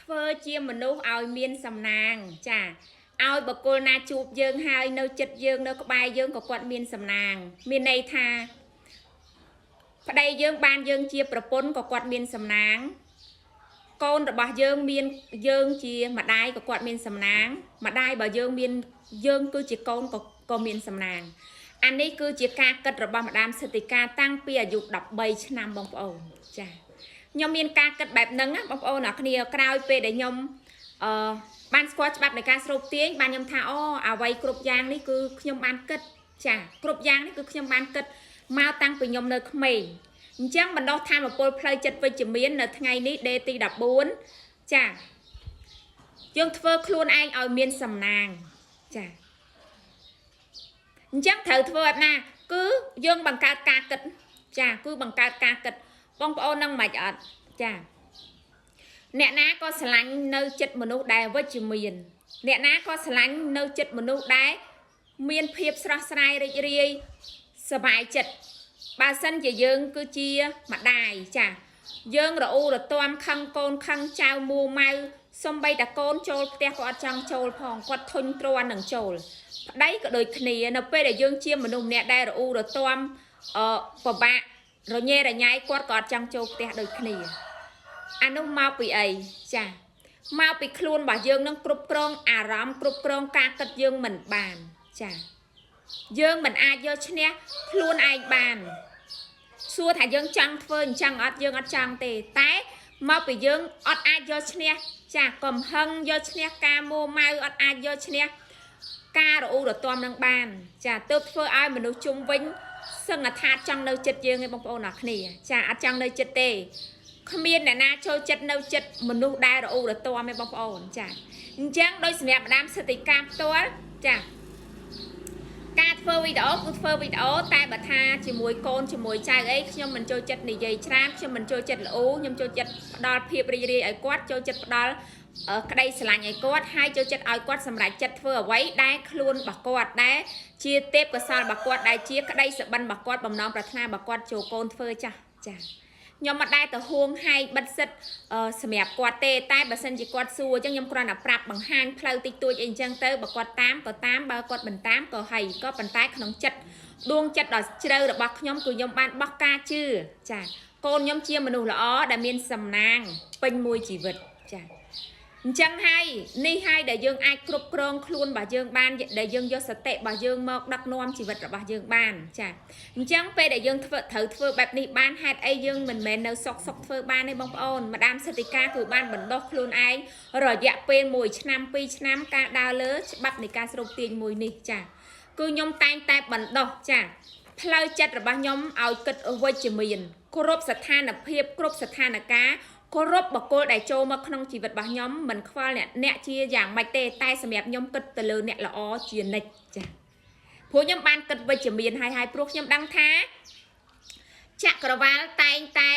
ធ្វើជាមនុស្សឲ្យមានសំណាងចាឲ្យបកគលណាជួបយើងហើយនៅចិត្តយើងនៅក្បែរយើងក៏គាត់មានសំណាងមានន័យថាប្តីយើងបានយើងជាប្រពន្ធក៏គាត់មានសំណាងកូនរបស់យើងមានយើងជាម្ដាយក៏គាត់មានសំណាងម្ដាយបើយើងមានយើងគឺជាកូនក៏មានសំណាងអានេះគឺជាការគិតរបស់ម្ដាមសិទ្ធិកាតាំងពីអាយុ13ឆ្នាំបងប្អូនចាខ្ញុំមានការគិតបែបហ្នឹងណាបងប្អូនអ្នកគ្នាក្រោយពេលដែលខ្ញុំបានស្គាល់ច្បាប់នៃការស្រូបទាញបានខ្ញុំថាអូអ្វីគ្រប់យ៉ាងនេះគឺខ្ញុំបានគិតចាគ្រប់យ៉ាងនេះគឺខ្ញុំបានគិតមកតាំងពីខ្ញុំនៅក្មេងអញ្ចឹងបណ្ដោះធម៌ពលផ្លូវចិត្តវិជ្ជមាននៅថ្ងៃនេះដេទី14ចាយើងធ្វើខ្លួនឯងឲ្យមានសំណាងចាអញ្ចឹងត្រូវធ្វើបែបណាគឺយើងបង្កើតការគិតចាគឺបង្កើតការគិតបងប្អូននឹងមិនអត់ចាអ្នកណាក៏ស្រឡាញ់នៅចិត្តមនុស្សដែលវិជ្ជមានអ្នកណាក៏ស្រឡាញ់នៅចិត្តមនុស្សដែលមានភាពស្រស់ស្រាយរីករាយសប្បាយចិត្តបើសិនជាយើងគឺជាម្ដាយចាយើងរអ៊ូរទាំខឹងកូនខឹងចៅមួម៉ៅសំបីតាកូនចូលផ្ទះក៏អត់ចង់ចូលផងគាត់ធុញទ្រាន់នឹងចូលប្តីក៏ដូចគ្នានៅពេលដែលយើងជាមនុស្សម្នាក់ដែលរអ៊ូរទាំពិបាករញ៉េរញ៉ៃគាត់ក៏អត់ចង់ចូលផ្ទះដូចគ្នាអានោះមកពីអីចាមកពីខ្លួនរបស់យើងនឹងគ្រប់គ្រងអារម្មណ៍គ្រប់គ្រងការគិតយើងមិនបានចាយើងមិនអាចយកឈ្នះខ្លួនឯងបានសួរថាយើងចង់ធ្វើអញ្ចឹងអត់យើងអត់ចង់ទេតែមកពីយើងអត់អាចយកឈ្នះចាកំហឹងយកឈ្នះការមួម៉ៅអត់អាចយកឈ្នះការរអ៊ូរទាំនឹងបានចាទើបធ្វើឲ្យមនុស្សជុំវិញសឹងថាចង់នៅចិត្តយើងឯងបងប្អូនអរគ្នាចាអត់ចង់នៅចិត្តទេគ្មានអ្នកណាចូលចិត្តនៅចិត្តមនុស្សដែលរអ៊ូរទាំឯងបងប្អូនចាអញ្ចឹងដោយសម្រាប់ម្ដាមសិទ្ធិការផ្ទាល់ចាការធ្វើវីដេអូគឺធ្វើវីដេអូតែបើថាជាមួយកូនជាមួយចៅអីខ្ញុំមិនចូលចិត្តនិយាយច្រើនខ្ញុំមិនចូលចិត្តល្អខ្ញុំចូលចិត្តផ្ដល់ភាពរីករាយឲ្យគាត់ចូលចិត្តផ្ដល់ក្តីស្រឡាញ់ឲ្យគាត់ហើយចូលចិត្តឲ្យគាត់សម្រេចចិត្តធ្វើអ្វីដែលខ្លួនរបស់គាត់ដែលជាទេពកោសល្យរបស់គាត់ដែលជាក្តីសុបិនរបស់គាត់បំណងប្រាថ្នារបស់គាត់ចូលកូនធ្វើចាស់ចាខ្ញុំមិនដែលទៅហួងហែងបិទសិទ្ធសម្រាប់គាត់ទេតែបើសិនជាគាត់សួរអញ្ចឹងខ្ញុំគ្រាន់តែប្រាប់បង្ហាញផ្លូវតិចតួចអីអញ្ចឹងទៅបើគាត់តាមក៏តាមបើគាត់មិនតាមក៏ហីក៏ប៉ុន្តែក្នុងចិត្តដួងចិត្តដ៏ជ្រៅរបស់ខ្ញុំគឺខ្ញុំបានបោះការជឿចាកូនខ្ញុំជាមនុស្សល្អដែលមានសំណាងពេញមួយជីវិតចាអញ្ចឹងហើយនេះហើយដែលយើងអាចគ្រប់គ្រងខ្លួនរបស់យើងបានដែលយើងយកសតិរបស់យើងមកដឹកនាំជីវិតរបស់យើងបានចាអញ្ចឹងពេលដែលយើងត្រូវធ្វើបែបនេះបានហេតុអីយើងមិនមែននៅសុកធ្វើបានទេបងប្អូនម្ដាមសិទ្ធិការគឺបានបណ្ដុះខ្លួនឯងរយៈពេល1ឆ្នាំ2ឆ្នាំការដើរលើច្បាប់នៃការស្រូបទាញមួយនេះចាគឺខ្ញុំតែងតែបណ្ដុះចាផ្លូវចិត្តរបស់ខ្ញុំឲ្យគិតវិជ្ជមានគ្រប់ស្ថានភាពគ្រប់ស្ថានភាពគ្រប់បកគលដែលចូលមកក្នុងជីវិតរបស់ខ្ញុំមិនខ្វល់អ្នកជាយ៉ាងម៉េចទេតែសម្រាប់ខ្ញុំគិតទៅលើអ្នកល្អជានិច្ចចាព្រោះខ្ញុំបានគិតវិជ្ជមានហើយព្រោះខ្ញុំដឹងថាចក្រវាលតែងតែ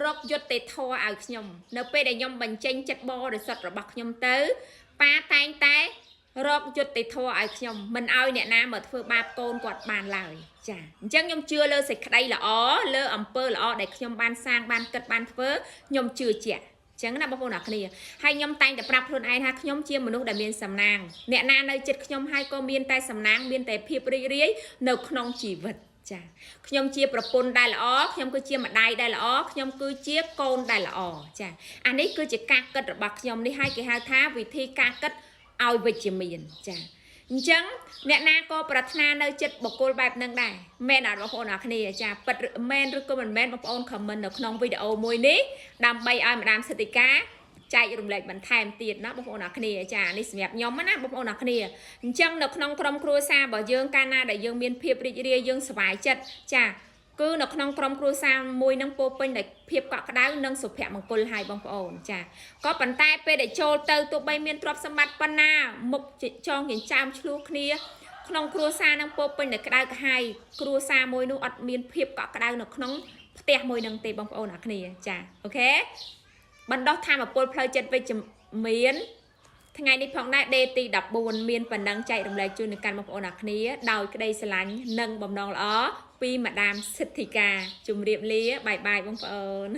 រកយុត្តិធម៌ឲ្យខ្ញុំនៅពេលដែលខ្ញុំបញ្ចេញចិត្តបរិសុទ្ធរបស់ខ្ញុំទៅប៉ាតែងតែរកយុត្តិធម៌ឲ្យខ្ញុំមិនឲ្យអ្នកណាមកធ្វើបាបកូនគាត់បានឡើយចាអញ្ចឹងខ្ញុំជឿលើសេចក្តីល្អលើអំពើល្អដែលខ្ញុំបានសាងបានគិតបានធ្វើខ្ញុំជឿជាក់អញ្ចឹងណាបងប្អូនអរគ្នាហើយខ្ញុំតែងតែប្រាប់ខ្លួនឯងថាខ្ញុំជាមនុស្សដែលមានសំណាងអ្នកណានៅចិត្តខ្ញុំហើយក៏មានតែសំណាងមានតែភាពរីករាយនៅក្នុងជីវិតចាខ្ញុំជាប្រពន្ធដែលល្អខ្ញុំគឺជាម្ដាយដែលល្អខ្ញុំគឺជាកូនដែលល្អចាអានេះគឺជាការគិតរបស់ខ្ញុំនេះហើយគេហៅថាវិធីការគិតឲ្យវិជ្ជមានចាអញ្ចឹងអ្នកណាក៏ប្រាថ្នានៅចិត្តបុគ្គលបែបហ្នឹងដែរមែនអត់បងប្អូនអរគ្នាចាពិតមែនឬក៏មិនមែនបងប្អូនខមមិននៅក្នុងវីដេអូមួយនេះដើម្បីឲ្យម្ដាមសិទ្ធិកាចែករំលែកបន្ថែមទៀតណាបងប្អូនអរគ្នាចានេះសម្រាប់ខ្ញុំណាបងប្អូនអរគ្នាអញ្ចឹងនៅក្នុងក្រុមគ្រួសាររបស់យើងកាលណាដែលយើងមានភាពរីករាយយើងសុខចិត្តចាគឺនៅក្នុងក្រុមគ្រួសារមួយនឹងពោពេញដោយភាពកក់ក្ដៅនិងសុភមង្គលហើយបងប្អូនចាក៏ប៉ុន្តែពេលដែលចូលទៅទោះបីមានទ្រព្យសម្បត្តិប៉ុណ្ណាមុខចងចិញ្ចើមឆ្លោះគ្នាក្នុងគ្រួសារនឹងពោពេញដោយក្តៅក្រហាយគ្រួសារមួយនោះអត់មានភាពកក់ក្ដៅនៅក្នុងផ្ទះមួយនឹងទេបងប្អូនអរគ្នាចាអូខេបណ្ដោះធម៌ពលផ្លូវចិត្តវិជ្ជមានថ្ងៃនេះផងដែរដេទី14មានប៉ុណ្ណឹងចែករំលែកជូនដល់កាន់បងប្អូនអរគ្នាដោយក្តីស្រឡាញ់និងបំណងល្អពីម្ដាមសិទ្ធិកាជម្រាបលាបាយបាយបងប្អូន